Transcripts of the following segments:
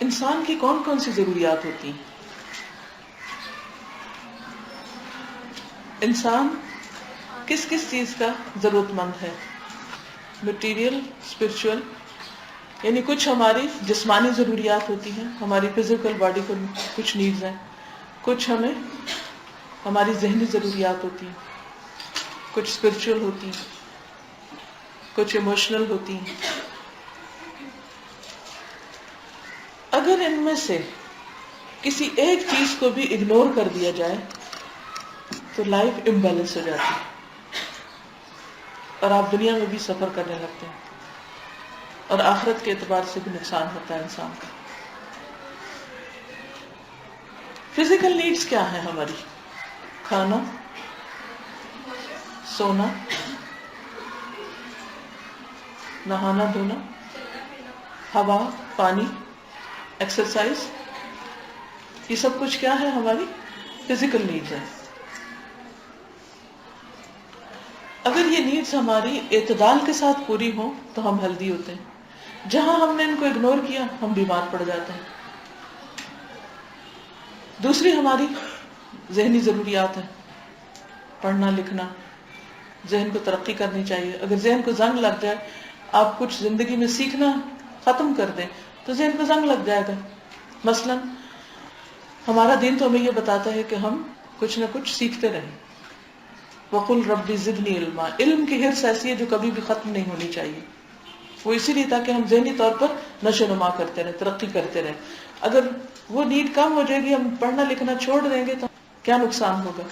انسان کی کون کون سی ضروریات ہوتی ہیں؟ انسان کس کس چیز کا ضرورت مند ہے؟ مٹیریل، اسپرچل، یعنی کچھ ہماری جسمانی ضروریات ہوتی ہیں، ہماری فزیکل باڈی کو کچھ نیڈز ہیں، کچھ ہمیں ہماری ذہنی ضروریات ہوتی ہیں، کچھ اسپرچل ہوتی ہیں، کچھ ایموشنل ہوتی ہیں. اگر ان میں سے کسی ایک چیز کو بھی اگنور کر دیا جائے تو لائف امبیلنس ہو جاتی ہے اور آپ دنیا میں بھی سفر کرنے لگتے ہیں اور آخرت کے اعتبار سے بھی نقصان ہوتا ہے انسان کا. فزیکل نیڈز کیا ہیں ہماری؟ کھانا، سونا، نہانا دھونا، ہوا، پانی، ایکسرسائز، یہ سب کچھ کیا ہے؟ ہماری فزیکل نیڈز ہیں. اگر یہ نیڈز ہماری اعتدال کے ساتھ پوری ہوں تو ہم ہیلدی ہوتے ہیں. جہاں ہم نے ان کو اگنور کیا ہم بیمار پڑ جاتے ہیں. دوسری ہماری ذہنی ضروریات ہیں، پڑھنا لکھنا، ذہن کو ترقی کرنی چاہیے. اگر ذہن کو زنگ لگ جائے، آپ کچھ زندگی میں سیکھنا ختم کر دیں تو ذہن کو زنگ لگ جائے گا. مثلا ہمارا دین تو ہمیں یہ بتاتا ہے کہ ہم کچھ نہ کچھ سیکھتے رہیں. وَقُلْ رَبِّ زِدْنِي عِلْمًا، علم کی حرص ایسی ہے جو کبھی بھی ختم نہیں ہونی چاہیے. وہ اسی لیے تاکہ ہم ذہنی طور پر نشو و نما کرتے رہیں، ترقی کرتے رہیں. اگر وہ نیڈ کم ہو جائے گی، ہم پڑھنا لکھنا چھوڑ دیں گے تو کیا نقصان ہوگا؟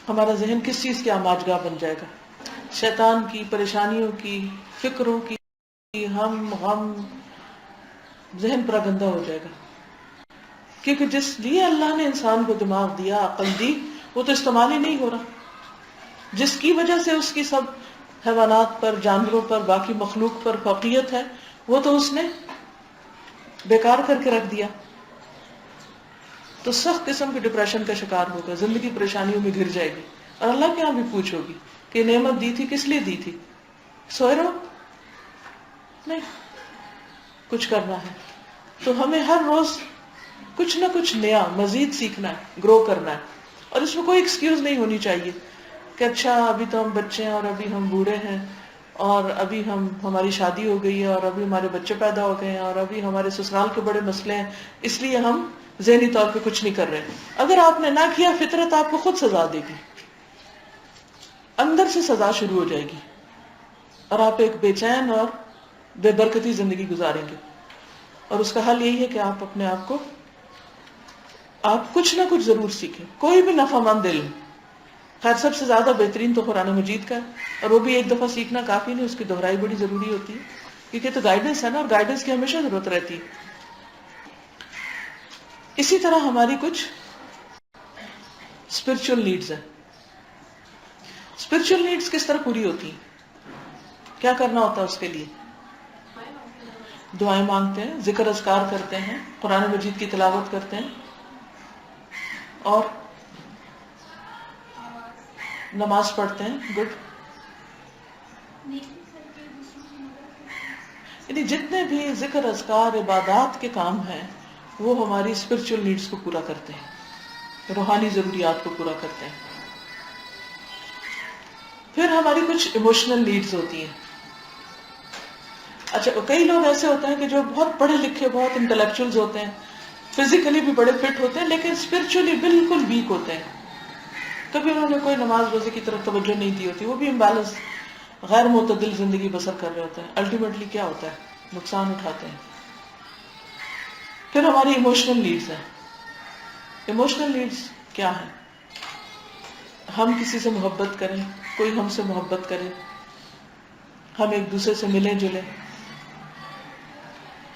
ہمارا ذہن کس چیز کی آماج گاہ بن جائے گا؟ شیطان کی، پریشانیوں کی، فکروں کی، ہم غم، ذہن پورا گندا ہو جائے گا. کیونکہ جس لیے اللہ نے انسان کو دماغ دیا، عقل دی، وہ تو استعمال ہی نہیں ہو رہا. جس کی وجہ سے اس کی سب حیوانات پر، جانوروں پر، باقی مخلوق پر فوقیت ہے، وہ تو اس نے بیکار کر کے رکھ دیا. تو سخت قسم کے ڈپریشن کا شکار ہوگا، زندگی پریشانیوں میں گر جائے گی اور اللہ کے یہاں بھی پوچھ ہوگی کہ نعمت دی تھی کس لیے دی تھی؟ سوئے رہو؟ نہیں، کچھ کرنا ہے. تو ہمیں ہر روز کچھ نہ کچھ نیا مزید سیکھنا ہے، گرو کرنا ہے. اور اس میں کوئی ایکسکیوز نہیں ہونی چاہیے کہ اچھا ابھی تو ہم بچے ہیں اور ابھی ہم بوڑھے ہیں اور ابھی ہماری شادی ہو گئی ہے اور ابھی ہمارے بچے پیدا ہو گئے ہیں اور ابھی ہمارے سسرال کے بڑے مسئلے ہیں، اس لیے ہم ذہنی طور پہ کچھ نہیں کر رہے. اگر آپ نے نہ کیا، فطرت آپ کو خود سزا دے گی، اندر سے سزا شروع ہو جائے گی اور آپ ایک بے چین اور بے برکتی زندگی گزاریں گے. اور اس کا حل یہی ہے کہ آپ اپنے آپ کو، آپ کچھ نہ کچھ ضرور سیکھیں، کوئی بھی نفع مند علم. خیر سب سے زیادہ بہترین تو قرآن مجید کا ہے، اور وہ بھی ایک دفعہ سیکھنا کافی نہیں، اس کی دہرائی بڑی ضروری ہوتی ہے، کیونکہ تو گائیڈنس ہے نا، اور گائیڈنس کی ہمیشہ ضرورت رہتی ہے. اسی طرح ہماری کچھ اسپرچل نیڈز ہیں. اسپرچل نیڈز کس طرح پوری ہوتی ہیں؟ کیا کرنا ہوتا ہے اس کے لیے؟ دعائیں مانگتے ہیں، ذکر اذکار کرتے ہیں، قرآن مجید کی تلاوت کرتے ہیں، اور نماز پڑھتے ہیں. گڈ. یعنی جتنے بھی ذکر اذکار عبادات کے کام ہیں وہ ہماری اسپرچل نیڈز کو پورا کرتے ہیں، روحانی ضروریات کو پورا کرتے ہیں. پھر ہماری کچھ ایموشنل نیڈز ہوتی ہیں. اچھا، کئی لوگ ایسے ہوتے ہیں کہ جو بہت پڑھے لکھے، بہت انٹلیکچوئلز ہوتے ہیں، فزیکلی بھی بڑے فٹ ہوتے ہیں، لیکن اسپرچولی بالکل ویک ہوتے ہیں. کبھی انہوں نے کوئی نماز روزے کی طرف توجہ نہیں دی ہوتی، وہ بھی امبیلنس، غیر معتدل زندگی بسر کر رہے ہوتے ہیں. الٹیمیٹلی کیا ہوتا ہے؟ نقصان اٹھاتے ہیں. پھر ہماری ایموشنل نیڈز ہیں. ایموشنل نیڈز کیا ہیں؟ ہم کسی سے محبت کریں، کوئی ہم سے محبت کرے، ہم ایک دوسرے سے ملیں جلیں،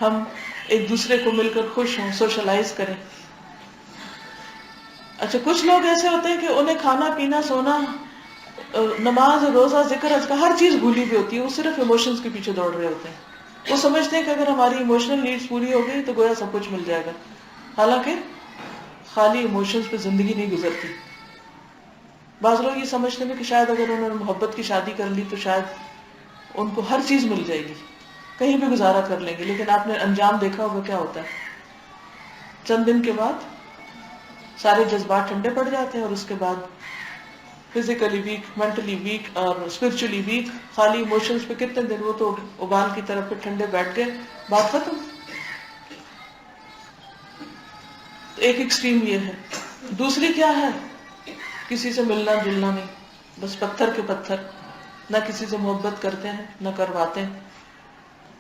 ہم ایک دوسرے کو مل کر خوش ہوں، سوشلائز کریں. اچھا، کچھ لوگ ایسے ہوتے ہیں کہ انہیں کھانا پینا، سونا، نماز، روزہ، ذکر اذکار، ہر چیز بھولی ہوئی ہوتی ہے، وہ صرف ایموشنز کے پیچھے دوڑ رہے ہوتے ہیں. وہ سمجھتے ہیں کہ اگر ہماری ایموشنل نیڈز پوری ہو گئی تو گویا سب کچھ مل جائے گا، حالانکہ خالی ایموشنز پہ زندگی نہیں گزرتی. بعض لوگ یہ سمجھتے ہیں کہ شاید اگر انہوں نے محبت کی شادی کر لی تو شاید ان کو ہر چیز مل جائے گی، کہیں بھی گزارا کر لیں گے، لیکن آپ نے انجام دیکھا ہوگا کیا ہوتا ہے. چند دن کے بعد سارے جذبات ٹھنڈے پڑ جاتے ہیں، اور اس کے بعد فزیکلی ویک، مینٹلی ویک اور اسپرچولی ویک، خالی ایموشنز پہ کتنے دن، وہ تو ابال کی طرف پہ ٹھنڈے بیٹھ گئے، بات ختم. ایک ایکسٹریم یہ ہے. دوسری کیا ہے؟ کسی سے ملنا جلنا نہیں، بس پتھر کے پتھر، نہ کسی سے محبت کرتے ہیں نہ کرواتے ہیں.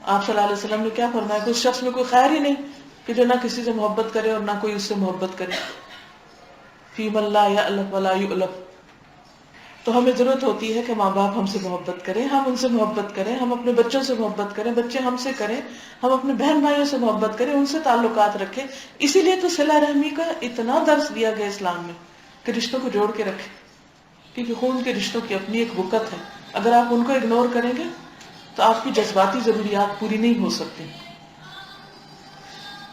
آپ صلی اللہ علیہ وسلم نے کیا فرمایا کہ اس شخص میں کوئی خیر ہی نہیں کہ جو نہ کسی سے محبت کرے اور نہ کوئی اس سے محبت کرے. فی من لا یألف ولا یؤلف. تو ہمیں ضرورت ہوتی ہے کہ ماں باپ ہم سے محبت کریں، ہم ان سے محبت کریں، ہم اپنے بچوں سے محبت کریں، بچے ہم سے کریں، ہم اپنے بہن بھائیوں سے محبت کریں، ان سے تعلقات رکھیں. اسی لیے تو صلہ رحمی کا اتنا درس دیا گیا اسلام میں کہ رشتوں کو جوڑ کے رکھیں، کیونکہ خون کے رشتوں کی اپنی ایک وقت ہے. اگر آپ ان کو اگنور کریں گے تو آپ کی جذباتی ضروریات پوری نہیں ہو سکتی.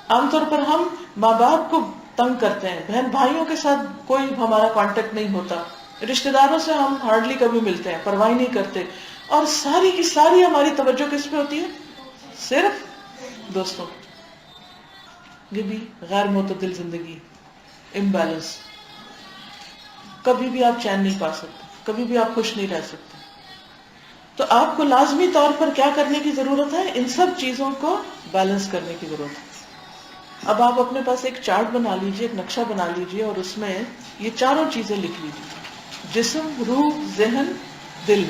عام طور پر ہم ماں باپ کو تنگ کرتے ہیں، بہن بھائیوں کے ساتھ کوئی ہمارا کانٹیکٹ نہیں ہوتا، رشتہ داروں سے ہم ہارڈلی کبھی ملتے ہیں، پرواہ نہیں کرتے، اور ساری کی ساری ہماری توجہ کس پہ ہوتی ہے؟ صرف دوستوں. یہ بھی غیر معتدل زندگی، امبیلنس. کبھی بھی آپ چین نہیں پا سکتے، کبھی بھی آپ خوش نہیں رہ سکتے. تو آپ کو لازمی طور پر کیا کرنے کی ضرورت ہے؟ ان سب چیزوں کو بیلنس کرنے کی ضرورت ہے. اب آپ اپنے پاس ایک چارٹ بنا لیجئے، ایک نقشہ بنا لیجئے، اور اس میں یہ چاروں چیزیں لکھ لیجئے: جسم، روح، ذہن، دل.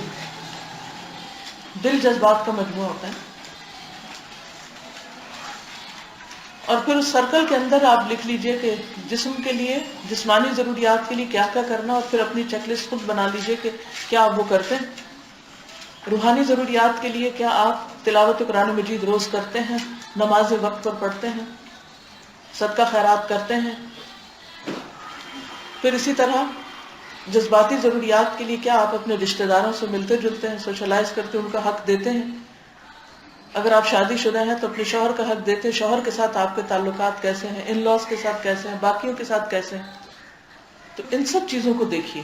دل جذبات کا مجموعہ ہوتا ہے. اور پھر اس سرکل کے اندر آپ لکھ لیجئے کہ جسم کے لیے، جسمانی ضروریات کے لیے کیا کیا کرنا، اور پھر اپنی چیک لسٹ خود بنا لیجئے کہ کیا آپ وہ کرتے ہیں. روحانی ضروریات کے لیے کیا آپ تلاوت قرآن مجید روز کرتے ہیں، نماز وقت پر پڑھتے ہیں، صدقہ خیرات کرتے ہیں. پھر اسی طرح جذباتی ضروریات کے لیے کیا آپ اپنے رشتہ داروں سے ملتے جلتے ہیں، سوشلائز کرتے ہیں، ان کا حق دیتے ہیں. اگر آپ شادی شدہ ہیں تو اپنے شوہر کا حق دیتے ہیں، شوہر کے ساتھ آپ کے تعلقات کیسے ہیں، ان لاز کے ساتھ کیسے ہیں، باقیوں کے ساتھ کیسے ہیں. تو ان سب چیزوں کو دیکھیے.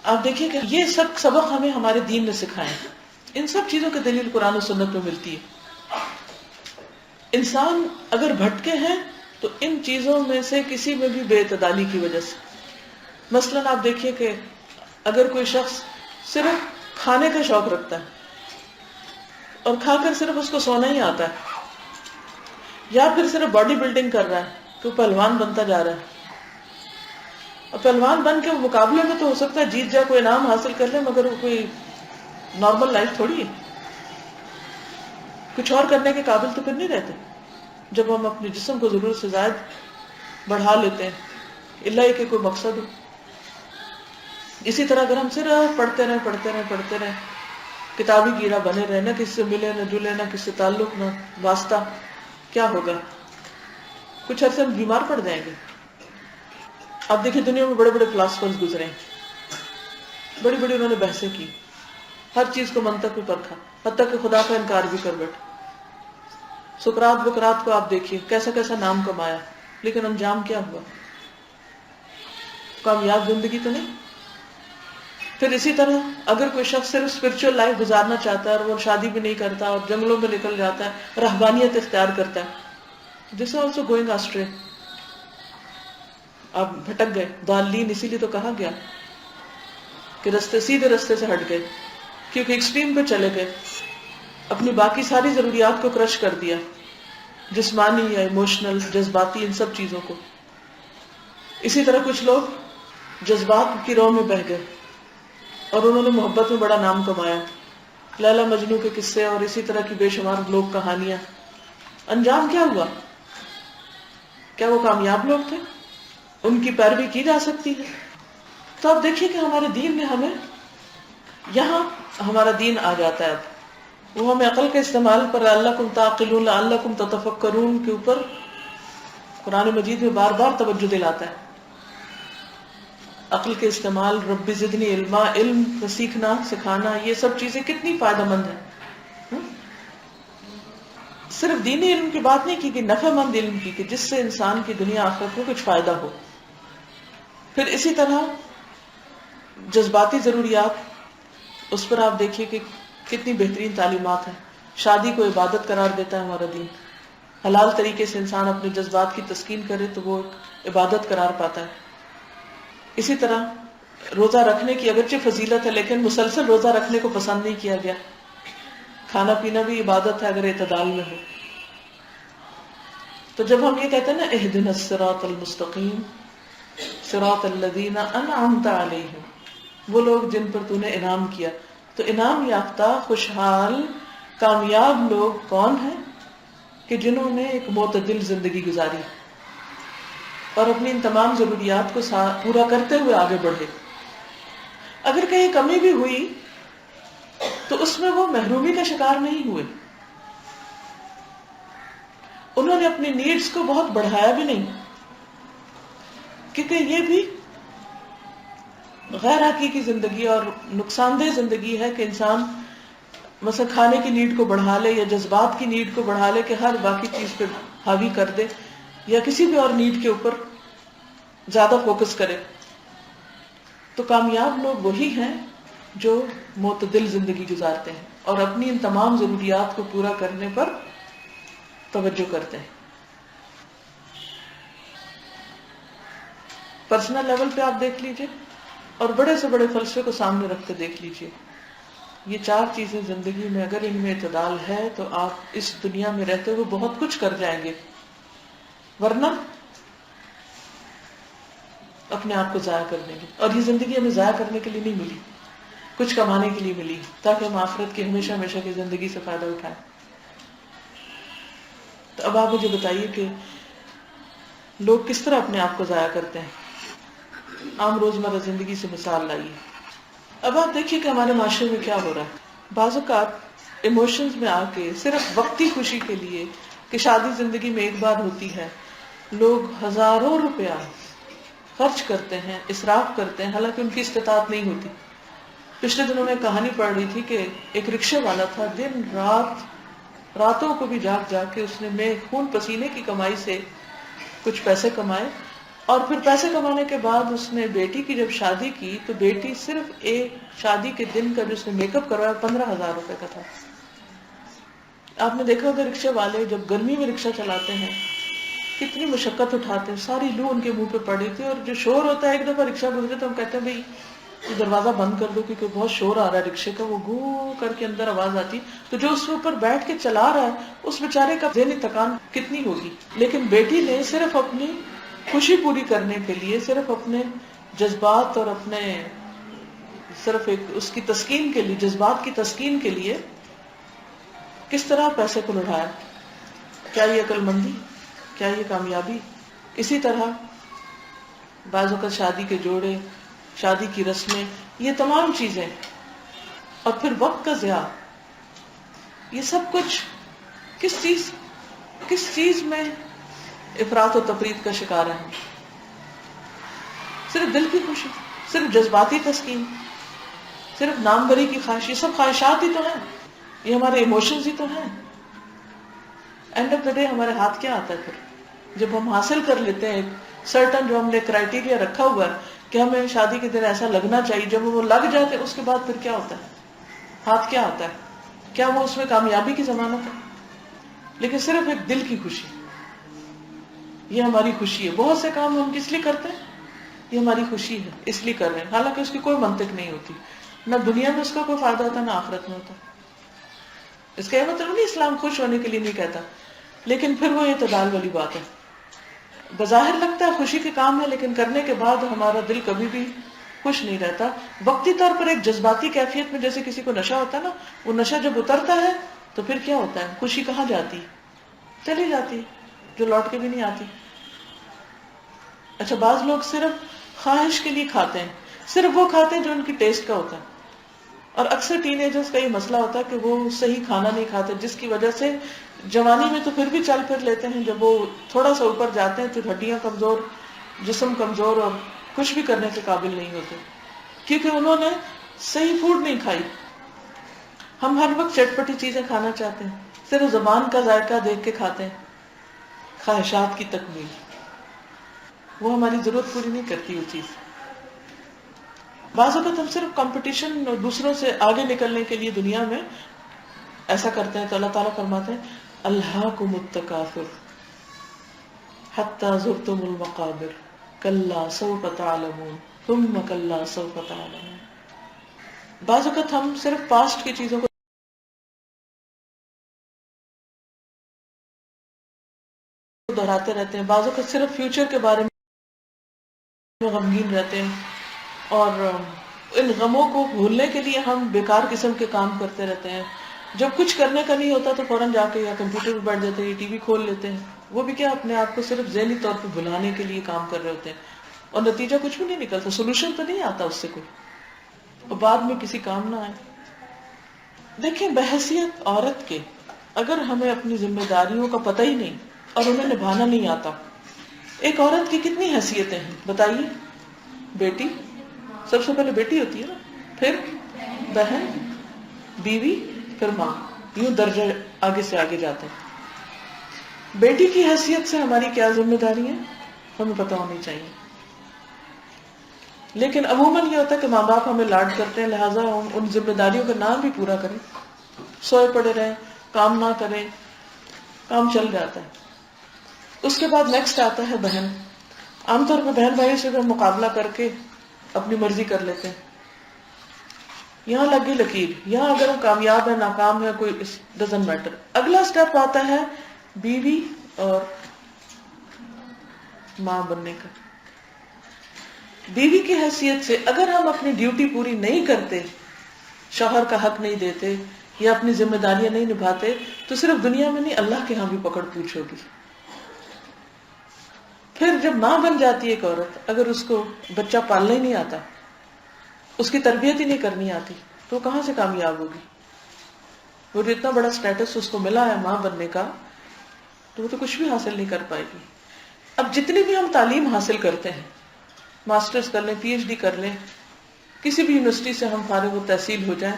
آپ دیکھیے کہ یہ سب سبق ہمیں ہمارے دین نے سکھائے. ان سب چیزوں کی دلیل قرآن و سنت میں ملتی ہے. انسان اگر بھٹکے ہیں تو ان چیزوں میں سے کسی میں بھی بے اعتدالی کی وجہ سے. مثلاً آپ دیکھیے کہ اگر کوئی شخص صرف کھانے کا شوق رکھتا ہے اور کھا کر صرف اس کو سونا ہی آتا ہے، یا پھر صرف باڈی بلڈنگ کر رہا ہے تو پہلوان بنتا جا رہا ہے، اور پہلوان بن کے مقابلے میں تو ہو سکتا ہے جیت جائے، کوئی انعام حاصل کر لے، مگر وہ کوئی نارمل لائف تھوڑی ہے. کچھ اور کرنے کے قابل تو پھر نہیں رہتے جب ہم اپنے جسم کو ضرورت سے زائد بڑھا لیتے ہیں، اللہ یہ کہ کوئی مقصد ہو. اسی طرح اگر ہم صرف پڑھتے رہیں، کتابی کیڑا بنے رہے، نہ کسی سے ملے نہ جلے، نہ کسی سے تعلق نہ واسطہ، کیا ہوگا؟ کچھ عرصے ہم بیمار پڑ جائیں گے. اب دیکھیں دنیا میں بڑے بڑے فلاسفرز گزرے ہیں، بڑی بڑی انہوں نے بحثیں کی، ہر چیز کو منطق پہ پرکھا، حتیٰ کہ خدا کا انکار بھی کر بیٹھے. سقراط بقراط کو آپ دیکھیے کیسا کیسا نام کمایا، لیکن انجام کیا ہوا؟ کامیاب زندگی تو نہیں. پھر اسی طرح اگر کوئی شخص صرف اسپرچل لائف گزارنا چاہتا ہے اور وہ شادی بھی نہیں کرتا اور جنگلوں میں نکل جاتا ہے، رہبانیت اختیار کرتا ہے، دس از آلسو گوئنگ آسٹرے. آپ بھٹک گئے. ضالین اسی لیے تو کہا گیا کہ سیدھے رستے سے ہٹ گئے، کیونکہ ایکسٹریم پہ چلے گئے، اپنی باقی ساری ضروریات کو کرش کر دیا، جسمانی یا ایموشنل، جذباتی، ان سب چیزوں کو. اسی طرح کچھ لوگ جذبات کی رو میں بہہ گئے اور انہوں نے محبت میں بڑا نام کمایا، لیلا مجنو کے قصے اور اسی طرح کی بے شمار لوگ کہانیاں. انجام کیا ہوا؟ کیا وہ کامیاب لوگ تھے؟ ان کی پیروی کی جا سکتی ہے؟ تو اب دیکھیے کہ ہمارے دین نے ہمیں، یہاں ہمارا دین آ جاتا ہے. اب وہ ہمیں عقل کے استعمال پر لعلکم تعقلون، لعلکم تتفکرون کے اوپر قرآن مجید میں بار بار توجہ دلاتا ہے. عقل کے استعمال، رب زدنی علما، علم کو سیکھنا سکھانا، یہ سب چیزیں کتنی فائدہ مند ہیں. صرف دینی علم کی بات نہیں کی کہ نفع مند علم کی، کہ جس سے انسان کی دنیا آخرت کو کچھ فائدہ ہو. پھر اسی طرح جذباتی ضروریات، اس پر آپ دیکھیے کہ کتنی بہترین تعلیمات ہیں. شادی کو عبادت قرار دیتا ہے ہمارا دین. حلال طریقے سے انسان اپنے جذبات کی تسکین کرے تو وہ ایک عبادت قرار پاتا ہے۔ اسی طرح روزہ رکھنے کی اگرچہ فضیلت ہے لیکن مسلسل روزہ رکھنے کو پسند نہیں کیا گیا۔ کھانا پینا بھی عبادت ہے اگر اعتدال میں ہو۔ تو جب ہم یہ کہتے ہیں نا اہدنا الصراط المستقیم صراط الذین انعمت علیہم، وہ لوگ جن پر تو نے انعام کیا، تو انعام یافتہ خوشحال کامیاب لوگ کون ہیں؟ کہ جنہوں نے ایک معتدل زندگی گزاری اور اپنی ان تمام ضروریات کو پورا کرتے ہوئے آگے بڑھے۔ اگر کہیں کمی بھی ہوئی تو اس میں وہ محرومی کا شکار نہیں ہوئے، انہوں نے اپنی نیڈز کو بہت بڑھایا بھی نہیں، کیونکہ یہ بھی غیر حقیقی زندگی اور نقصان دہ زندگی ہے کہ انسان مثلا کھانے کی نیڈ کو بڑھا لے یا جذبات کی نیڈ کو بڑھا لے کہ ہر باقی چیز پہ حاوی کر دے، یا کسی بھی اور نیڈ کے اوپر زیادہ فوکس کرے۔ تو کامیاب لوگ وہی ہیں جو معتدل زندگی گزارتے ہیں اور اپنی ان تمام ضروریات کو پورا کرنے پر توجہ کرتے ہیں۔ پرسنل لیول پہ آپ دیکھ لیجئے اور بڑے سے بڑے فلسفے کو سامنے رکھ کے دیکھ لیجئے، یہ چار چیزیں زندگی میں اگر ان میں اعتدال ہے تو آپ اس دنیا میں رہتے ہوئے بہت کچھ کر جائیں گے، ورنہ اپنے آپ کو ضائع کر دیں گے۔ اور یہ زندگی ہمیں ضائع کرنے کے لیے نہیں ملی، کچھ کمانے کے لیے ملی تاکہ ہم آخرت کی ہمیشہ ہمیشہ کی زندگی سے فائدہ اٹھائیں۔ تو اب آپ مجھے بتائیے کہ لوگ کس طرح اپنے آپ کو ضائع کرتے ہیں، عام روزمرہ زندگی سے مثال لائیے۔ اب آپ دیکھیے کہ ہمارے معاشرے میں کیا ہو رہا ہے۔ بعض اوقات ایموشنز میں آ کے صرف وقتی خوشی کے لیے کہ شادی زندگی میں ایک بار ہوتی ہے، لوگ ہزاروں روپیہ خرچ کرتے ہیں، اسراف کرتے ہیں، حالانکہ ان کی استطاعت نہیں ہوتی۔ پچھلے دنوں میں کہانی پڑھ رہی تھی کہ ایک رکشے والا تھا، دن راتوں کو بھی جاگ جاگ کے اس نے خون پسینے کی کمائی سے کچھ پیسے کمائے، اور پھر پیسے کمانے کے بعد اس نے بیٹی کی جب شادی کی تو بیٹی صرف ایک شادی کے دن کا جو اس نے میک اپ کروایا 15,000 روپے کا تھا۔ آپ نے دیکھا ہوگا رکشے والے جب گرمی میں رکشہ چلاتے ہیں کتنی مشقت اٹھاتے ہیں، ساری لو ان کے منہ پہ پڑی تھی، اور جو شور ہوتا ہے ایک دفعہ رکشہ گزرے تو ہم کہتے ہیں بھائی یہ دروازہ بند کر دو کیونکہ بہت شور آ رہا ہے رکشے کا، وہ گو کر کے اندر آواز آتی، تو جو اس کے اوپر بیٹھ کے چلا رہا ہے اس بیچارے کا ذہنی تکان کتنی ہوگی۔ لیکن بیٹی نے صرف اپنی خوشی پوری کرنے کے لیے، صرف اپنے جذبات اور اپنے صرف ایک اس کی تسکین کے لیے، جذبات کی تسکین کے لیے کس طرح پیسے کو لڑایا۔ کیا یہ عقل مندی؟ کیا یہ کامیابی؟ اسی طرح بعض اوقات شادی کے جوڑے، شادی کی رسمیں، یہ تمام چیزیں، اور پھر وقت کا ضیاع، یہ سب کچھ کس چیز میں افراط و تفریط کا شکار ہے؟ صرف دل کی خوشی، صرف جذباتی تسکین، صرف نام بری کی خواہش، یہ سب خواہشات ہی تو ہیں، یہ ہمارے ایموشنز ہی تو ہیں۔ اینڈ آف دا ڈے ہمارے ہاتھ کیا آتا ہے پھر جب ہم حاصل کر لیتے ہیں ایک سرٹن جو ہم نے کرائٹیریا رکھا ہوا ہے کہ ہمیں شادی کے دن ایسا لگنا چاہیے، جب وہ لگ جاتے اس کے بعد پھر کیا ہوتا ہے؟ ہاتھ کیا آتا ہے؟ کیا وہ اس میں کامیابی کی ضمانت ہے؟ لیکن صرف ایک دل کی خوشی، یہ ہماری خوشی ہے۔ بہت سے کام ہم کس لیے کرتے ہیں؟ یہ ہماری خوشی ہے، اس لیے کر رہے ہیں، حالانکہ اس کی کوئی منطق نہیں ہوتی، نہ دنیا میں اس کا کوئی فائدہ ہوتا نہ آخرت میں ہوتا۔ اس کا یہ مطلب نہیں اسلام خوش ہونے کے لیے نہیں کہتا، لیکن پھر وہ اعتدال والی بات ہے۔ بظاہر لگتا ہے خوشی کے کام ہے لیکن کرنے کے بعد ہمارا دل کبھی بھی خوش نہیں رہتا۔ وقتی طور پر ایک جذباتی کیفیت میں جیسے کسی کو نشہ ہوتا ہے نا، وہ نشہ جب اترتا ہے تو پھر کیا ہوتا ہے؟ خوشی کہاں جاتی؟ چلی جاتی، جو لوٹ کے بھی نہیں آتی۔ اچھا، بعض لوگ صرف خواہش کے لیے کھاتے ہیں، صرف وہ کھاتے ہیں جو ان کی ٹیسٹ کا ہوتا ہے، اور اکثر ٹین ایجرز کا یہ مسئلہ ہوتا ہے کہ وہ صحیح کھانا نہیں کھاتے، جس کی وجہ سے جوانی میں تو پھر بھی چل پھر لیتے ہیں، جب وہ تھوڑا سا اوپر جاتے ہیں تو ہڈیاں کمزور، جسم کمزور، اور کچھ بھی کرنے کے قابل نہیں ہوتے کیونکہ انہوں نے صحیح فوڈ نہیں کھائی۔ ہم ہر وقت چٹپٹی چیزیں کھانا چاہتے ہیں، صرف زبان کا ذائقہ دیکھ کے کھاتے ہیں، خواہشات کی تکمیل، وہ ہماری ضرورت پوری نہیں کرتی وہ چیز۔ بعض اوقات ہم صرف کمپٹیشن اور دوسروں سے آگے نکلنے کے لیے دنیا میں ایسا کرتے ہیں، تو اللہ تعالیٰ فرماتے ہیں الہاکم التکاثر حتی زرتم المقابر کلا سوف تعلمون ثم کلا سوف تعلمون. بعض اوقات ہم صرف پاسٹ کی چیزوں کو دہراتے رہتے ہیں، بعض اوقات صرف فیوچر کے بارے میں غمگین رہتے ہیں، اور ان غموں کو بھولنے کے لیے ہم بیکار قسم کے کام کرتے رہتے ہیں. جب کچھ کرنے کا نہیں ہوتا تو فوراً جا کے یا کمپیوٹر پہ بیٹھ جاتے ہیں یا ٹی وی کھول لیتے ہیں، وہ بھی کیا اپنے آپ کو صرف ذہنی طور پہ بھلانے کے لیے کام کر رہے ہوتے ہیں، اور نتیجہ کچھ بھی نہیں نکلتا، سولوشن تو نہیں آتا اس سے کوئی، اور بعد میں کسی کام نہ آئے. دیکھیں بحیثیت عورت کے اگر ہمیں اپنی ذمہ داریوں کا پتہ ہی نہیں اور انہیں نبھانا نہیں آتا، ایک عورت کی کتنی حیثیتیں ہیں بتائیے. بیٹی، سب سے پہلے بیٹی ہوتی ہے نا، پھر بہن، بیوی، پھر ماں، یوں درجہ آگے سے آگے جاتے ہیں. بیٹی کی حیثیت سے ہماری کیا ذمہ داری ہے ہمیں پتہ ہونی چاہیے. لیکن عموماً یہ ہوتا ہے کہ ماں باپ ہمیں لاڈ کرتے ہیں، لہٰذا ہم ان ذمہ داریوں کا نام بھی پورا کریں، سوئے پڑے رہیں، کام نہ کریں، کام چل جاتا ہے. اس کے بعد نیکسٹ آتا ہے بہن. عام طور پہ بہن بھائی سے ہم مقابلہ کر کے اپنی مرضی کر لیتے ہیں، یہاں لگ گئی لکیر، یہاں اگر ہم کامیاب ہے ناکام ہے کوئی ڈزنٹ میٹر. اگلا اسٹیپ آتا ہے بیوی اور ماں بننے کا. بیوی کی حیثیت سے اگر ہم اپنی ڈیوٹی پوری نہیں کرتے، شوہر کا حق نہیں دیتے یا اپنی ذمہ داریاں نہیں نبھاتے، تو صرف دنیا میں نہیں اللہ کے ہاں بھی پکڑ پوچھ ہوگی. پھر جب ماں بن جاتی ہے ایک عورت، اگر اس کو بچہ پالنا ہی نہیں آتا، اس کی تربیت ہی نہیں کرنی آتی، تو وہ کہاں سے کامیاب ہوگی؟ وہ جو اتنا بڑا سٹیٹس اس کو ملا ہے ماں بننے کا، تو وہ تو کچھ بھی حاصل نہیں کر پائے گی. اب جتنی بھی ہم تعلیم حاصل کرتے ہیں، ماسٹرز کر لیں، پی ایچ ڈی کر لیں، کسی بھی یونیورسٹی سے ہم فارغ و تحصیل ہو جائیں،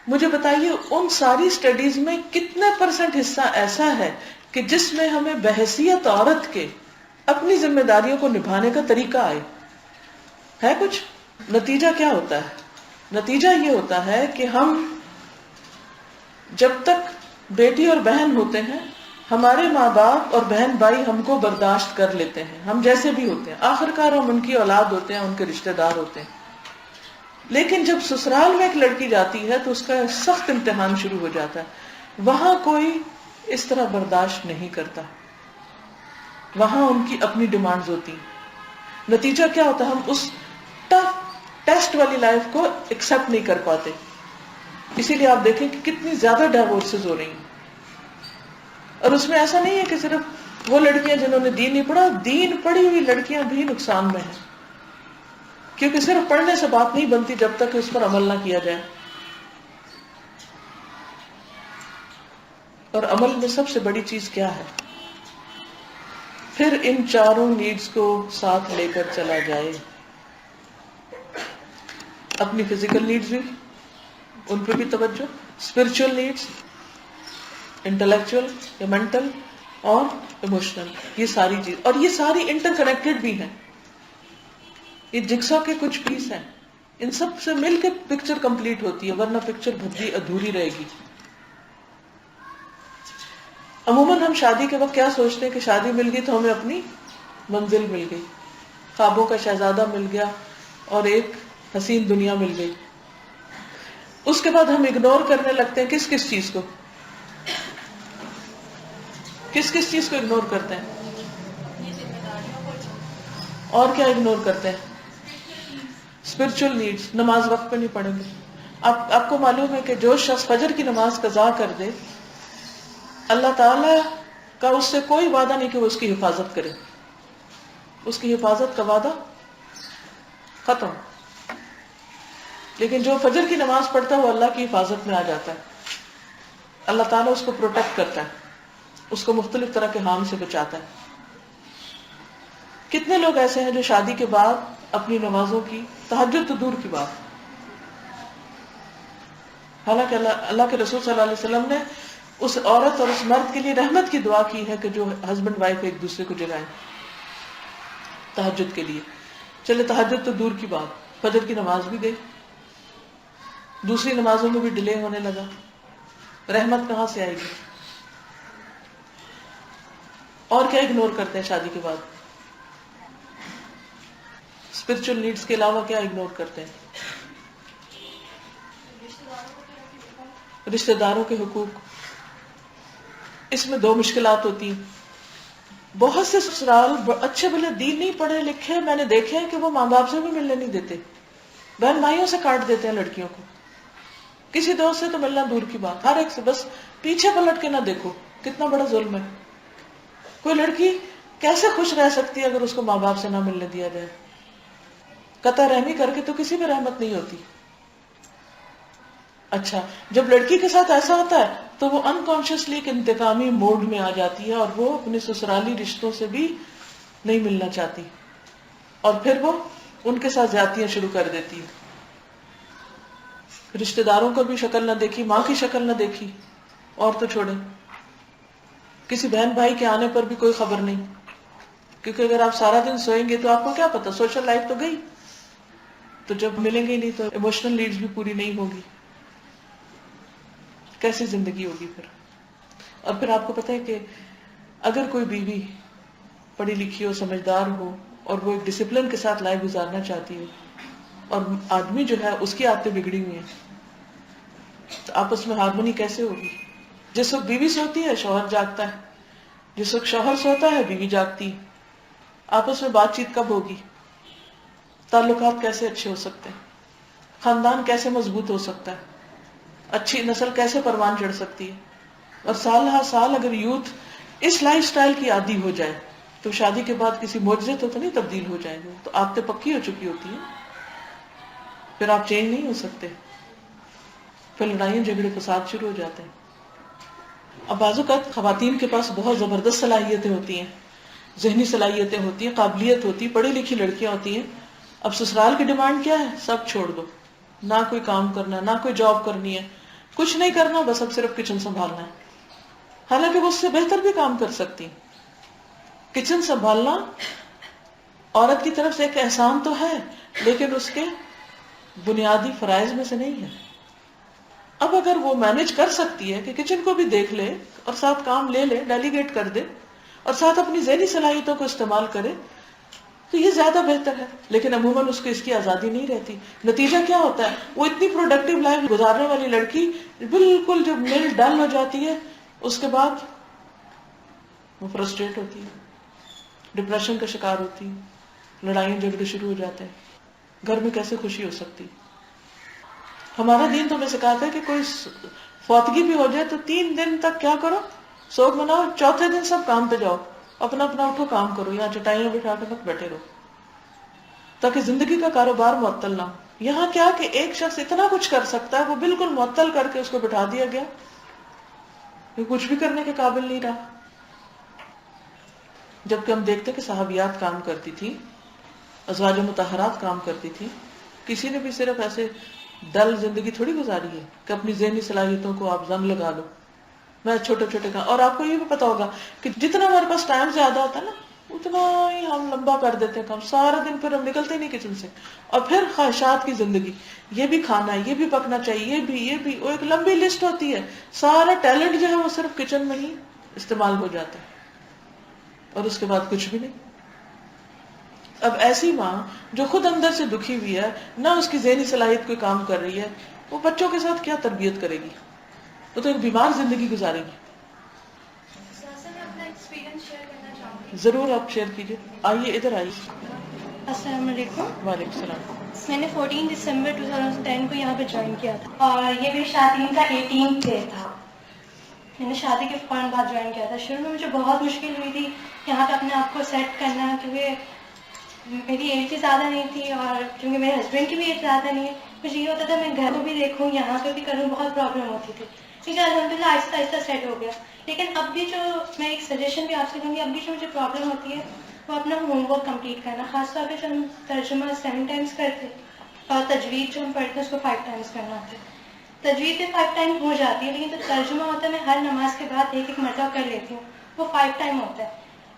مجھے بتائیے ان ساری اسٹڈیز میں کتنے % حصہ ایسا ہے کہ جس میں ہمیں بحیثیت عورت کے اپنی ذمہ داریوں کو نبھانے کا طریقہ آئے؟ ہے کچھ؟ نتیجہ کیا ہوتا ہے؟ نتیجہ یہ ہوتا ہے کہ ہم جب تک بیٹی اور بہن ہوتے ہیں، ہمارے ماں باپ اور بہن بھائی ہم کو برداشت کر لیتے ہیں، ہم جیسے بھی ہوتے ہیں، آخرکار ہم ان کی اولاد ہوتے ہیں، ان کے رشتہ دار ہوتے ہیں. لیکن جب سسرال میں ایک لڑکی جاتی ہے تو اس کا سخت امتحان شروع ہو جاتا ہے. وہاں کوئی اس طرح برداشت نہیں کرتا، وہاں ان کی اپنی ڈیمانڈز ہوتی. نتیجہ کیا ہوتا ہے؟ ہم اس ٹف ٹیسٹ والی لائف کو ایکسپٹ نہیں کر پاتے. اسی لیے آپ دیکھیں کہ کتنی زیادہ ڈائیورسز ہو رہی ہیں. اور اس میں ایسا نہیں ہے کہ صرف وہ لڑکیاں جنہوں نے دین نہیں پڑھا، دین پڑھی ہوئی لڑکیاں بھی نقصان میں ہیں، کیونکہ صرف پڑھنے سے بات نہیں بنتی جب تک اس پر عمل نہ کیا جائے. اور عمل میں سب سے بڑی چیز کیا ہے؟ پھر ان چاروں نیڈز کو ساتھ لے کر چلا جائے. اپنی فزیکل نیڈز بھی، ان پہ بھی توجہ، اسپرچل نیڈز، انٹلیکچوئل یا مینٹل اور ایموشنل، یہ ساری چیز، اور یہ ساری انٹر کنیکٹڈ بھی ہیں. یہ جگسا کے کچھ پیس ہیں، ان سب سے مل کے پکچر کمپلیٹ ہوتی ہے، ورنہ پکچر بھدی ادھوری رہے گی. عموماً ہم شادی کے وقت کیا سوچتے ہیں کہ شادی مل گئی تو ہمیں اپنی منزل مل گئی، خوابوں کا شہزادہ مل گیا اور ایک حسین دنیا مل گئی. اس کے بعد ہم اگنور کرنے لگتے ہیں کس کس چیز کو؟ کس کس چیز کو اگنور کرتے ہیں؟ اور کیا اگنور کرتے ہیں؟ Spiritual needs. نماز وقت پہ نہیں پڑھیں گے. آپ کو معلوم ہے کہ جو شخص فجر کی نماز قضا کر دے، اللہ تعالی کا اس سے کوئی وعدہ نہیں کہ وہ اس کی حفاظت کرے. اس کی حفاظت کا وعدہ ختم. لیکن جو فجر کی نماز پڑھتا ہے وہ اللہ کی حفاظت میں آ جاتا ہے. اللہ تعالیٰ اس کو پروٹیکٹ کرتا ہے، اس کو مختلف طرح کے ہارم سے بچاتا ہے. کتنے لوگ ایسے ہیں جو شادی کے بعد اپنی نمازوں کی، تہجد تو دور کی بات، حالانکہ اللہ کے رسول صلی اللہ علیہ وسلم نے اس عورت اور اس مرد کے لیے رحمت کی دعا کی ہے کہ جو ہسبینڈ وائف ایک دوسرے کو جگائیں تہجد کے لیے. چلے تہجد تو دور کی بات، فجر کی نماز بھی گئی، دوسری نمازوں میں بھی ڈیلے ہونے لگا، رحمت کہاں سے آئے گی؟ اور کیا اگنور کرتے ہیں شادی کے بعد؟ اسپرچل نیڈس کے علاوہ کیا اگنور کرتے ہیں؟ رشتہ داروں کے حقوق. اس میں دو مشکلات ہوتی ہیں. بہت سے سسرال اچھے بھلے دین نہیں پڑھے لکھے میں نے دیکھے ہیں کہ وہ ماں باپ سے بھی ملنے نہیں دیتے، بہن بھائیوں سے کاٹ دیتے ہیں لڑکیوں کو. کسی دوست سے تو ملنا دور کی بات، ہر ایک سے بس پیچھے پلٹ کے نہ دیکھو، کتنا بڑا ظلم ہے. کوئی لڑکی کیسے خوش رہ سکتی ہے اگر اس کو ماں باپ سے نہ ملنے دیا جائے؟ قطع رحمی کر کے تو کسی میں رحمت نہیں ہوتی. اچھا، جب لڑکی کے ساتھ ایسا ہوتا ہے تو وہ انکانشیسلی ایک انتقامی موڈ میں آ جاتی ہے اور وہ اپنے سسرالی رشتوں سے بھی نہیں ملنا چاہتی، اور پھر وہ ان کے ساتھ زیادتیاں شروع کر دیتی ہے. رشتہ داروں کو بھی شکل نہ دیکھی، ماں کی شکل نہ دیکھی، اور تو چھوڑیں کسی بہن بھائی کے آنے پر بھی کوئی خبر نہیں، کیونکہ اگر آپ سارا دن سوئیں گے تو آپ کو کیا پتا، سوشل لائف تو گئی، تو جب ملیں گے نہیں تو ایموشنل نیڈز بھی پوری نہیں ہوگی، کیسی زندگی ہوگی پھر. اور پھر آپ کو پتا ہے کہ اگر کوئی بیوی پڑھی لکھی ہو، سمجھدار ہو، اور وہ ایک ڈسپلن کے ساتھ لائف گزارنا چاہتی ہو، اور آدمی جو ہے اس کی عادتیں بگڑی ہوئی ہیں، تو آپس میں ہارمونی کیسے ہوگی؟ جس وقت بیوی سوتی ہے شوہر جاگتا ہے، جس وقت شوہر سوتا ہے بیوی جاگتی ہے. آپس میں بات چیت کب ہوگی؟ تعلقات کیسے اچھے ہو سکتے ہیں؟ خاندان کیسے مضبوط ہو سکتا ہے؟ اچھی نسل کیسے پروان چڑھ سکتی ہے؟ اور سال ہر سال اگر یوتھ اس لائف سٹائل کی عادی ہو جائے تو شادی کے بعد کسی معجزے تو نہیں تبدیل ہو جائیں گے، تو عادتیں پکی ہو چکی ہوتی ہیں، پھر آپ چینج نہیں ہو سکتے، پھر لڑائیاں جھگڑے فساد شروع ہو جاتے ہیں. اب بعض اوقات خواتین کے پاس بہت زبردست صلاحیتیں ہوتی ہیں، ذہنی صلاحیتیں ہوتی ہیں، قابلیت ہوتی ہے، پڑھی لکھی لڑکیاں ہوتی ہیں. اب سسرال کی ڈیمانڈ کیا ہے؟ سب چھوڑ دو، نہ کوئی کام کرنا، نہ کوئی جاب کرنی ہے، کچھ نہیں کرنا، بس اب صرف کچن سنبھالنا ہے. حالانکہ وہ اس سے بہتر بھی کام کر سکتی. کچن سنبھالنا عورت کی طرف سے ایک احسان تو ہے، لیکن اس کے بنیادی فرائض میں سے نہیں ہے. اب اگر وہ مینج کر سکتی ہے کہ کچن کو بھی دیکھ لے اور ساتھ کام لے لے، ڈیلیگیٹ کر دے، اور ساتھ اپنی ذہنی صلاحیتوں کو استعمال کرے، تو یہ زیادہ بہتر ہے. لیکن عموماً اس کو اس کی آزادی نہیں رہتی. نتیجہ کیا ہوتا ہے؟ وہ اتنی پروڈکٹیو لائف گزارنے والی لڑکی بالکل جب مل ڈل ہو جاتی ہے، اس کے بعد وہ فرسٹریٹ ہوتی ہے، ڈپریشن کا شکار ہوتی ہے، لڑائیاں جھگڑے شروع ہو جاتے ہیں. گھر میں کیسے خوشی ہو سکتی؟ ہمارا دین تو ہمیں سکھاتا ہے کہ کوئی فوتگی بھی ہو جائے تو 3 دن تک کیا کرو؟ سوگ مناؤ، چوتھے دن سب کام پہ جاؤ، اپنا اپنا اٹھو کام کرو، یہاں چٹائیاں بٹھا کے مت بیٹھے رہو، تاکہ زندگی کا کاروبار معطل نہ ہو. یہاں کیا کہ ایک شخص اتنا کچھ کر سکتا ہے، وہ بالکل معطل کر کے اس کو بٹھا دیا گیا، یہ کچھ بھی کرنے کے قابل نہیں رہا. جبکہ ہم دیکھتے کہ صحابیات کام کرتی تھی، ازواج مطہرات کام کرتی تھی، کسی نے بھی صرف ایسے ڈل زندگی تھوڑی گزاری ہے کہ اپنی ذہنی صلاحیتوں کو آپ زنگ لگا لو. میں چھوٹے چھوٹے کام، اور آپ کو یہ بھی پتا ہوگا کہ جتنا ہمارے پاس ٹائم زیادہ ہوتا ہے نا، اتنا ہی ہم لمبا کر دیتے ہیں کام، سارا دن پھر ہم نکلتے نہیں کچن سے. اور پھر خواہشات کی زندگی، یہ بھی کھانا ہے، یہ بھی پکنا چاہیے، یہ بھی وہ ایک لمبی لسٹ ہوتی ہے. سارا ٹیلنٹ جو ہے وہ صرف کچن میں ہی استعمال ہو جاتا ہے، اور اس کے بعد کچھ بھی نہیں. اب ایسی ماں جو خود اندر سے دکھی ہوئی ہے، نہ اس کی ذہنی صلاحیت کوئی کام کر رہی ہے، وہ بچوں کے ساتھ کیا تربیت کرے گی؟ وہ تو ایک بیمار زندگی گزارے گی. میں اپنا ایکسپیرینس شیئر کرنا چاہوں گی. ضرور آپ شیئر کیجیے. آئیے ادھر آئیے. السلام علیکم. وعلیکم السلام. میں نے 14 دسمبر 2010 کو یہاں پہ جوائن کیا تھا، اور یہ بھی شادی کا 18 ڈے تھا. میں نے شادی کے فوراً بعد جوائن کیا تھا. شروع میں مجھے بہت مشکل ہوئی تھی یہاں پہ اپنے آپ کو سیٹ کرنا، کیونکہ میری ایج بھی زیادہ نہیں تھی، اور کیونکہ میرے ہسبینڈ کی بھی ایج زیادہ نہیں ہے. مجھے یہ ہوتا تھا میں گھر کو بھی دیکھوں، یہاں پہ بھی کروں، بہت پرابلم ہوتی تھی. ٹھیک ہے، الحمدللہ آہستہ آہستہ سیٹ ہو گیا. لیکن اب بھی جو میں ایک سجیشن بھی آپ سے دوں گی، اب بھی جو مجھے پرابلم ہوتی ہے وہ اپنا ہوم ورک کمپلیٹ کرنا، خاص طور پہ جو ہم ترجمہ 7 ٹائمز کرتے اور تجوید جو ہم پڑھتے ہیں اس کو 5 ٹائمز کرنا ہوتا ہے. تجوید بھی 5 ٹائم ہو جاتی ہے، لیکن جو ترجمہ ہوتا ہے میں ہر نماز کے بعد ایک مرتبہ کر لیتی ہوں، وہ 5 ٹائم ہوتا ہے.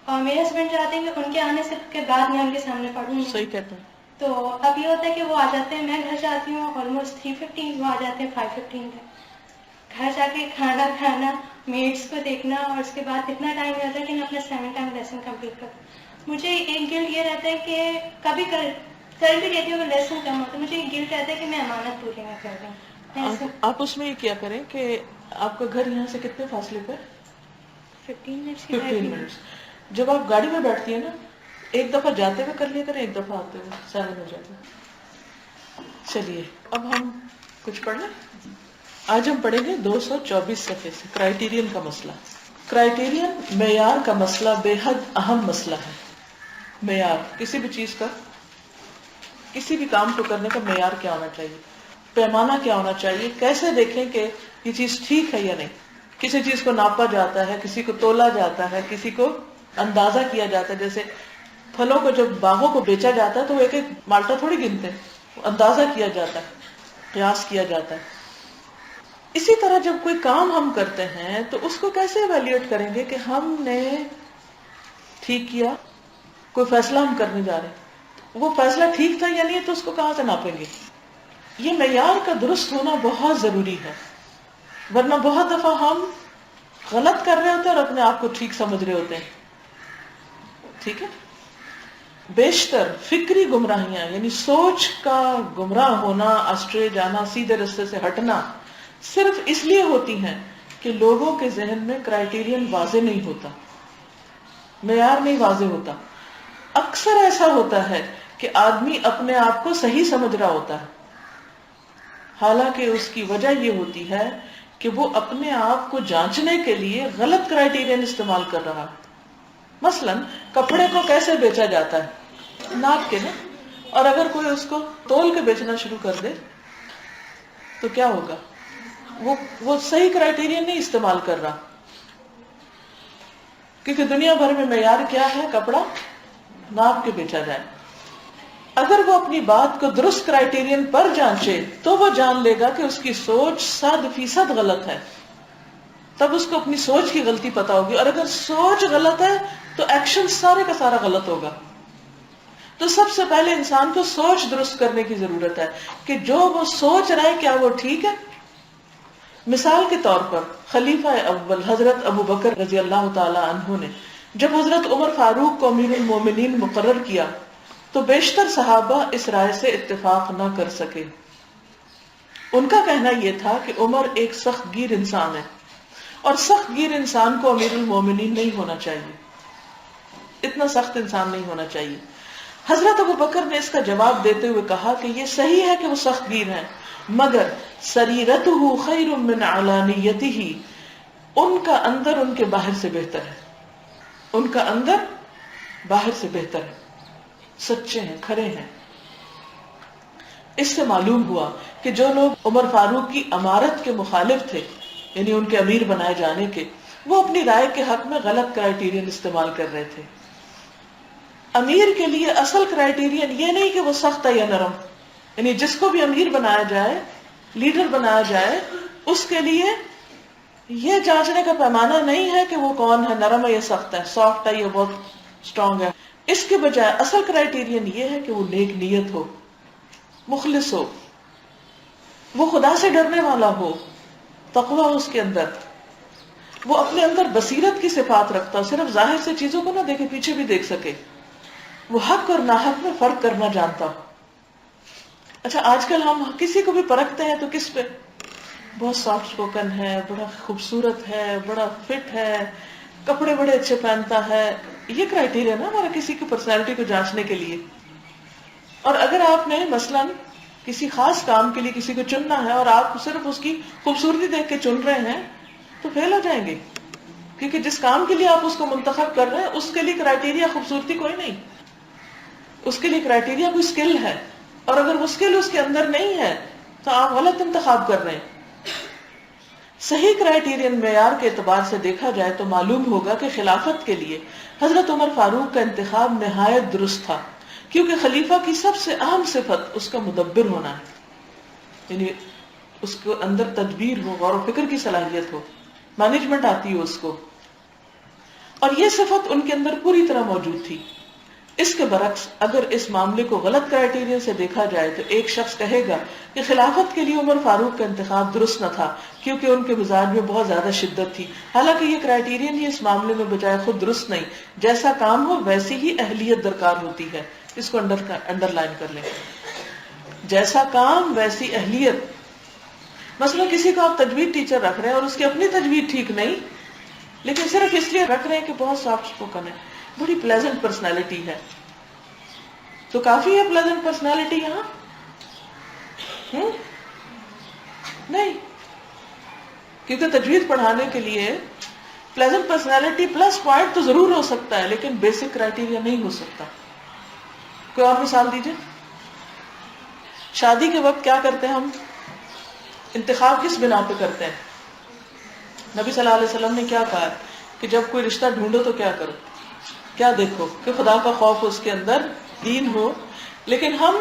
اور میرے ہسبینڈ چاہتے ہیں کہ ان کے آنے سے کے بعد میں ان کے سامنے پڑھوں. صحیح کہتے ہیں. تو اب یہ ہوتا ہے کہ وہ آ جاتے ہیں، میں گھر جاتی ہوں آلموسٹ 3:15، وہ آ جاتے ہیں 5:15 تک. گھر جا کے کھانا کھانا میٹس کو دیکھنا اور اس کے بعد اتنا ٹائم رہتا ہے کہ میں اپنا 7 ٹائم لیسن کمپلیٹ کروں. مجھے ایک گلٹ یہ رہتا ہے کہ کبھی کر بھی لیتی ہوں اگر لیسن کم ہوتا ہے مجھے ایک گلٹ رہتا ہے کہ میں امانت پوری نہ کر رہی. آپ اس میں یہ کیا کریں کہ آپ کا گھر یہاں سے کتنے فاصلے پہ؟ 15 منٹس. جب آپ گاڑی میں بیٹھتی ہیں نا ایک دفعہ جاتے ہوئے کر لیا کریں ایک دفعہ آتے ہوئے 7 ہو جاتا ہے. چلیے اب ہم کچھ پڑھ لیں. آج ہم پڑھیں گے 224 صفحے سے کرائیٹیرین کا مسئلہ. کرائیٹیرین معیار کا مسئلہ بے حد اہم مسئلہ ہے. معیار کسی بھی چیز کا کسی بھی کام کو کرنے کا معیار کیا ہونا چاہیے, پیمانہ کیا ہونا چاہیے, کیسے دیکھیں کہ یہ چیز ٹھیک ہے یا نہیں. کسی چیز کو ناپا جاتا ہے, کسی کو تولا جاتا ہے, کسی کو اندازہ کیا جاتا ہے. جیسے پھلوں کو جب باغوں کو بیچا جاتا ہے تو وہ ایک ایک مالٹا تھوڑی گنتے ہیں, اندازہ کیا جاتا ہے, قیاس کیا جاتا ہے. اسی طرح جب کوئی کام ہم کرتے ہیں تو اس کو کیسے ایویلیویٹ کریں گے کہ ہم نے ٹھیک کیا. کوئی فیصلہ ہم کرنے جا رہے ہیں, وہ فیصلہ ٹھیک تھا یا نہیں تو اس کو کہاں سے ناپیں گے. یہ معیار کا درست ہونا بہت ضروری ہے, ورنہ بہت دفعہ ہم غلط کر رہے ہوتے ہیں اور اپنے آپ کو ٹھیک سمجھ رہے ہوتے ہیں. ٹھیک ہے. بیشتر فکری گمراہیاں یعنی سوچ کا گمراہ ہونا, اسٹرے جانا, سیدھے رستے سے ہٹنا صرف اس لیے ہوتی ہیں کہ لوگوں کے ذہن میں کرائیٹیرین واضح نہیں ہوتا, معیار نہیں واضح ہوتا. اکثر ایسا ہوتا ہے کہ آدمی اپنے آپ کو صحیح سمجھ رہا ہوتا ہے, حالانکہ اس کی وجہ یہ ہوتی ہے کہ وہ اپنے آپ کو جانچنے کے لیے غلط کرائیٹیرین استعمال کر رہا. مثلا کپڑے کو کیسے بیچا جاتا ہے, ناپ کے نا, اور اگر کوئی اس کو تول کے بیچنا شروع کر دے تو کیا ہوگا, وہ صحیح کرائیٹیرین نہیں استعمال کر رہا. کیونکہ دنیا بھر میں معیار کیا ہے, کپڑا ناپ کے بیچا جائے. اگر وہ اپنی بات کو درست کرائیٹیرین پر جانچے تو وہ جان لے گا کہ اس کی سوچ 100% غلط ہے, تب اس کو اپنی سوچ کی غلطی پتا ہوگی. اور اگر سوچ غلط ہے تو ایکشن سارے کا سارا غلط ہوگا. تو سب سے پہلے انسان کو سوچ درست کرنے کی ضرورت ہے کہ جو وہ سوچ رہا ہے کیا وہ ٹھیک ہے. مثال کے طور پر خلیفہ اول حضرت ابو بکر رضی اللہ تعالی عنہ نے جب حضرت عمر فاروق کو امیر المومنین مقرر کیا تو بیشتر صحابہ اس رائے سے اتفاق نہ کر سکے. ان کا کہنا یہ تھا کہ عمر ایک سخت گیر انسان ہے اور سخت گیر انسان کو امیر المومنین نہیں ہونا چاہیے, اتنا سخت انسان نہیں ہونا چاہیے. حضرت ابو بکر نے اس کا جواب دیتے ہوئے کہا کہ یہ صحیح ہے کہ وہ سخت گیر ہیں, مگر سریرتہ خیر من علانیتہ, ان کا اندر ان کے باہر سے بہتر ہے. ان کا اندر باہر سے بہتر ہے, سچے ہیں, کھرے ہیں. اس سے معلوم ہوا کہ جو لوگ عمر فاروق کی امارت کے مخالف تھے, یعنی ان کے امیر بنائے جانے کے, وہ اپنی رائے کے حق میں غلط کرائیٹیرین استعمال کر رہے تھے. امیر کے لیے اصل کرائیٹیرین یہ نہیں کہ وہ سخت ہے یا نرم, یعنی جس کو بھی امیر بنایا جائے, لیڈر بنایا جائے, اس کے لیے یہ جانچنے کا پیمانہ نہیں ہے کہ وہ کون ہے, نرم ہے یا سخت ہے, سافٹ ہے یا بہت اسٹرانگ ہے. اس کے بجائے اصل کرائیٹیرین یہ ہے کہ وہ نیک نیت ہو, مخلص ہو, وہ خدا سے ڈرنے والا ہو, تقویٰ اس کے اندر, وہ اپنے اندر بصیرت کی صفات رکھتا ہو, صرف ظاہر سے چیزوں کو نہ دیکھے پیچھے بھی دیکھ سکے, وہ حق اور ناحق میں فرق کرنا جانتا ہو. اچھا آج کل ہم کسی کو بھی پرکھتے ہیں تو کس پہ, بہت سافٹ اسپوکن ہے, بڑا خوبصورت ہے, بڑا فٹ ہے, کپڑے بڑے اچھے پہنتا ہے, یہ کرائیٹیریا نا ہمارا کسی کی پرسنالٹی کو جانچنے کے لیے. اور اگر آپ نے مثلاً کسی خاص کام کے لیے کسی کو چننا ہے اور آپ صرف اس کی خوبصورتی دیکھ کے چن رہے ہیں تو فیل ہو جائیں گے, کیونکہ جس کام کے لیے آپ اس کو منتخب کر رہے ہیں اس کے لیے کرائیٹیریا خوبصورتی کوئی نہیں, اس کے لیے کرائیٹیریا کوئی اسکل ہے, اور اگر وہ اسکل اس کے اندر نہیں ہے تو آپ غلط انتخاب کر رہے ہیں. صحیح کرائیٹیرین معیار کے اعتبار سے دیکھا جائے تو معلوم ہوگا کہ خلافت کے لیے حضرت عمر فاروق کا انتخاب نہایت درست تھا, کیونکہ خلیفہ کی سب سے اہم صفت اس کا مدبر ہونا ہے, یعنی اس کے اندر تدبیر ہو, غور و فکر کی صلاحیت ہو, مینجمنٹ آتی ہو اس کو, اور یہ صفت ان کے اندر پوری طرح موجود تھی. اس کے برعکس اگر اس معاملے کو غلط کرائیٹیریا سے دیکھا جائے تو ایک شخص کہے گا کہ خلافت کے لیے عمر فاروق کا انتخاب درست نہ تھا کیونکہ ان کے مزاج میں بہت زیادہ شدت تھی. حالانکہ یہ کرائیٹیرین ہی اس معاملے میں بجائے خود درست نہیں. جیسا کام ہو ویسی ہی اہلیت درکار ہوتی ہے. اس کو انڈر لائن کر لیں. جیسا کام ویسی اہلیت. مثلا کسی کو آپ تجوید ٹیچر رکھ رہے ہیں اور اس کی اپنی تجوید ٹھیک نہیں لیکن صرف اس لیے رکھ رہے ہیں کہ بہت سافٹ اسپوکن ہے, بڑی پلیزنٹ پرسنالٹی ہے, تو کافی ہے پلیزنٹ پرسنالٹی یہاں نہیں, کیونکہ تجوید پڑھانے کے لیے پلیزنٹ پرسنالٹی پلس پوائنٹ تو ضرور ہو سکتا ہے لیکن بیسک کرائیٹیریا نہیں ہو سکتا. کوئی اور مثال دیجیے. شادی کے وقت کیا کرتے ہیں ہم, انتخاب کس بنا پہ کرتے ہیں؟ نبی صلی اللہ علیہ وسلم نے کیا کہا کہ جب کوئی رشتہ ڈھونڈو تو کیا کرو, کیا دیکھو کہ خدا کا خوف ہو, اس کے اندر دین ہو. لیکن ہم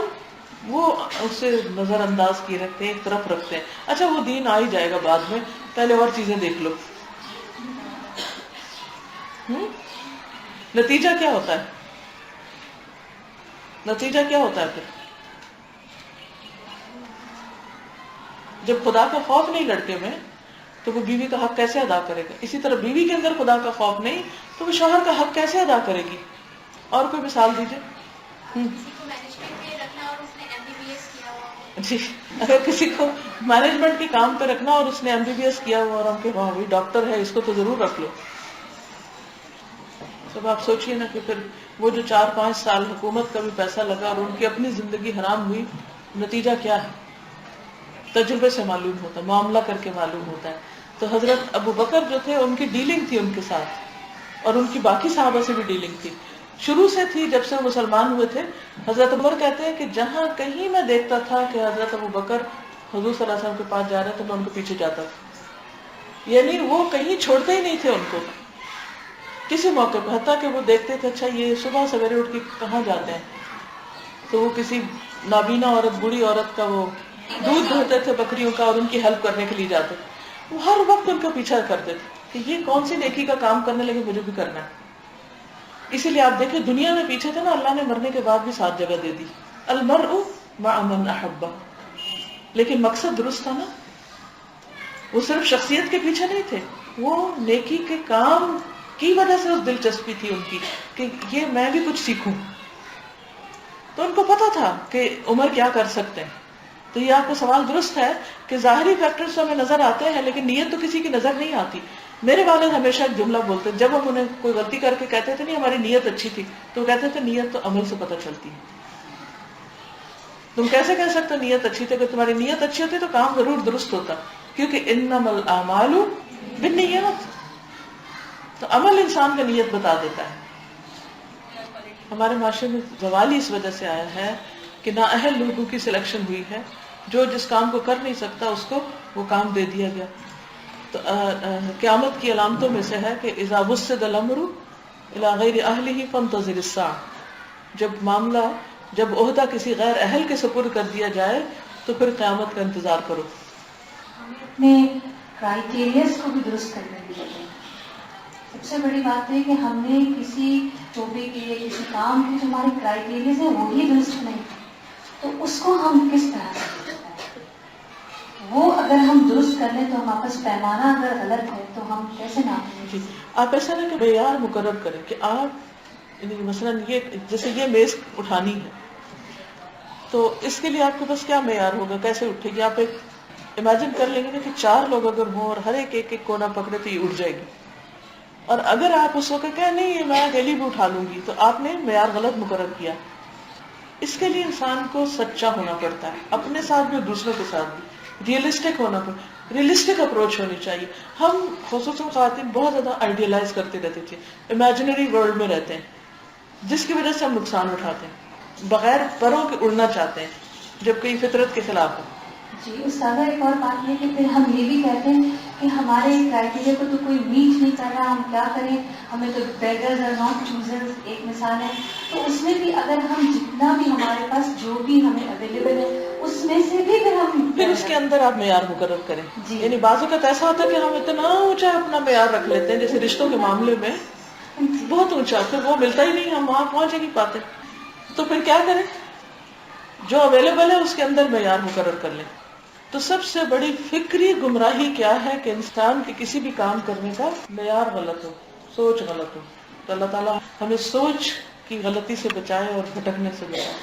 وہ اسے نظر انداز کیے رکھتے ہیں, ایک طرف رکھتے ہیں. اچھا وہ دین آ ہی جائے گا بعد میں, پہلے اور چیزیں دیکھ لو. نتیجہ کیا ہوتا ہے؟ نتیجہ کیا ہوتا ہے پھر جب خدا کا خوف نہیں لڑکے میں تو وہ بیوی کا حق کیسے ادا کرے گا؟ اسی طرح بیوی کے اندر خدا کا خوف نہیں تو وہ شوہر کا حق کیسے ادا کرے گی؟ اور کوئی مثال دیجیے. جی, اگر کسی کو مینجمنٹ کے کام پہ رکھنا اور اس نے MBBS کیا ہوا اور ہم کہ وہاں بھی ڈاکٹر ہے, اس کو تو ضرور رکھ لو. سب آپ سوچئے نا کہ پھر وہ جو 4-5 سال حکومت کا بھی پیسہ لگا اور ان کی اپنی زندگی حرام ہوئی, نتیجہ کیا ہے؟ تجربے سے معلوم ہوتا ہے, معاملہ کر کے معلوم ہوتا ہے. تو حضرت ابو بکر جو تھے ان کی ڈیلنگ تھی ان کے ساتھ اور ان کی باقی صحابہ سے بھی ڈیلنگ تھی, شروع سے تھی جب سے وہ مسلمان ہوئے تھے. حضرت عمر کہتے ہیں کہ جہاں کہیں میں دیکھتا تھا کہ حضرت ابو بکر حضور صلی اللہ علیہ وسلم کے پاس جا رہے تھے میں ان کے پیچھے جاتا تھا. یعنی وہ کہیں چھوڑتے ہی نہیں تھے ان کو کسی موقع پہ, حتیٰ کہ وہ دیکھتے تھے اچھا یہ صبح سویرے اٹھ کے کہاں جاتے ہیں, تو وہ کسی نابینا عورت, بوڑھی عورت کا وہ دودھ دھوتے تھے بکریوں کا اور ان کی ہیلپ کرنے کے لیے جاتے. وہ ہر وقت ان کا پیچھا کرتے تھے کہ یہ کون سی نیکی کا کام کرنے لگے, مجھے بھی کرنا ہے. اسی لیے آپ دیکھیں دنیا میں پیچھے تھے نا, اللہ نے مرنے کے بعد بھی 7 جگہ دے دی, المرء مع من احبہ. لیکن مقصد درست تھا نا, وہ صرف شخصیت کے پیچھے نہیں تھے, وہ نیکی کے کام کی وجہ سے اس دلچسپی تھی ان کی کہ یہ میں بھی کچھ سیکھوں. تو ان کو پتا تھا کہ عمر کیا کر سکتے ہیں. تو یہ آپ کا سوال درست ہے کہ ظاہری فیکٹرز ہمیں نظر آتے ہیں لیکن نیت تو کسی کی نظر نہیں آتی. میرے والد ہمیشہ ایک جملہ بولتے جب ہم انہیں کوئی غلطی کر کے کہتے تھے نہیں ہماری نیت اچھی تھی, تو وہ کہتے تھے نیت تو عمل سے پتہ چلتی ہے. تم کیسے کہہ سکتے نیت اچھی تھی؟ اگر تمہاری نیت اچھی ہوتی تو کام ضرور درست ہوتا, کیونکہ انما الاعمال بالنیات. تو عمل انسان کا نیت بتا دیتا ہے. ہمارے معاشرے میں زوال ہی اس وجہ سے آیا ہے کہ نااہل لوگوں کی سلیکشن ہوئی ہے, جو جس کام کو کر نہیں سکتا اس کو وہ کام دے دیا گیا. تو قیامت کی علامتوں میں سے ہے کہ اذا وسد الامر الى غیر اہلہ فانتظر الساعہ, جب عہدہ کسی غیر اہل کے سپرد کر دیا جائے تو پھر قیامت کا انتظار کرو. ہمیں اپنے کرائیٹیریاز کو بھی درست کرنے کی ضرورت ہے. سب سے بڑی بات ہے کہ ہم نے کسی شعبے کے لیے کسی کام کے جو ہمارے کرائیٹیریاز ہیں وہی درست نہیں, تو اس کو ہم کس طرح سے وہ اگر ہم درست کر لیں تو ہم آپس پیمانہ اگر غلط ہے تو ہم کیسے ناپیں؟ جی, آپ ایسا نہ کہ معیار مقرر کریں کہ آپ مثلا یہ جیسے یہ میز اٹھانی ہے تو اس کے لیے آپ کے پاس کیا معیار ہوگا, کیسے اٹھے گی؟ آپ ایک امیجن کر لیں گے کہ 4 لوگ اگر ہوں اور ہر ایک کونا پکڑے تو یہ اٹھ جائے گی. اور اگر آپ اس وقت کہیں نہیں یہ میں اکیلی بھی اٹھا لوں گی تو آپ نے معیار غلط مقرر کیا. اس کے لیے انسان کو سچا ہونا پڑتا ہے, اپنے ساتھ بھی اور دوسروں کے ساتھ بھی ریئلسٹک ہونا پڑتا, ریئلسٹک اپروچ ہونی چاہیے. ہم خصوصاً خواتین بہت زیادہ آئیڈیلائز کرتے رہتے تھے, امیجنری ورلڈ میں رہتے ہیں جس کی وجہ سے ہم نقصان اٹھاتے ہیں, بغیر پروں کے اڑنا چاہتے ہیں جبکہ یہ فطرت کے خلاف ہے. جی استاذہ, ایک اور بات یہ کہ پھر ہم یہ بھی کہتے ہیں کہ ہمارے کرائیٹیریا کو تو کوئی میٹ نہیں کر رہا, ہم کیا کریں, ہمیں تو بیگرز اور ناٹ چوزرز ایک مثال ہے. تو اس میں بھی اگر ہم جتنا بھی ہمارے پاس جو بھی ہمیں اویلیبل ہے اس میں سے بھی پھر اس کے اندر آپ معیار مقرر کریں. جی. یعنی بعض اوقات ایسا ہوتا ہے کہ ہم اتنا اونچا اپنا معیار رکھ لیتے ہیں, جیسے رشتوں کے معاملے میں بہت اونچا، پھر وہ ملتا ہی نہیں، ہم وہاں پہنچ ہی نہیں پاتے. تو پھر کیا کریں؟ جو اویلیبل ہے اس کے اندر معیار مقرر کر لیں. تو سب سے بڑی فکری گمراہی کیا ہے کہ انسان کے کسی بھی کام کرنے کا معیار غلط ہو، سوچ غلط ہو. تو اللہ تعالیٰ ہمیں سوچ کی غلطی سے بچائے اور بھٹکنے سے بچائے.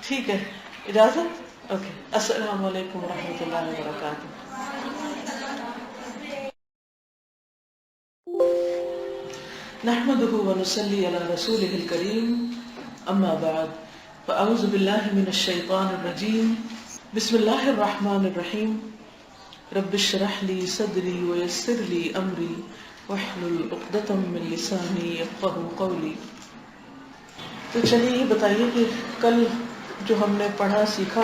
ٹھیک ہے، اجازت؟ اوکے. السلام علیکم ورحمۃ اللہ وبرکاتہ. نحمده ونصلي على رسوله الكريم، اما بعد، فاعوذ بالله من الشيطان الرجيم. بسم الله الرحمن الرحيم. رب اشرح لي صدري ويسر لي امري واحلل عقدة من لساني يفقهوا قولي. تو چلیے یہ بتائیے کہ کل جو ہم نے پڑھا سیکھا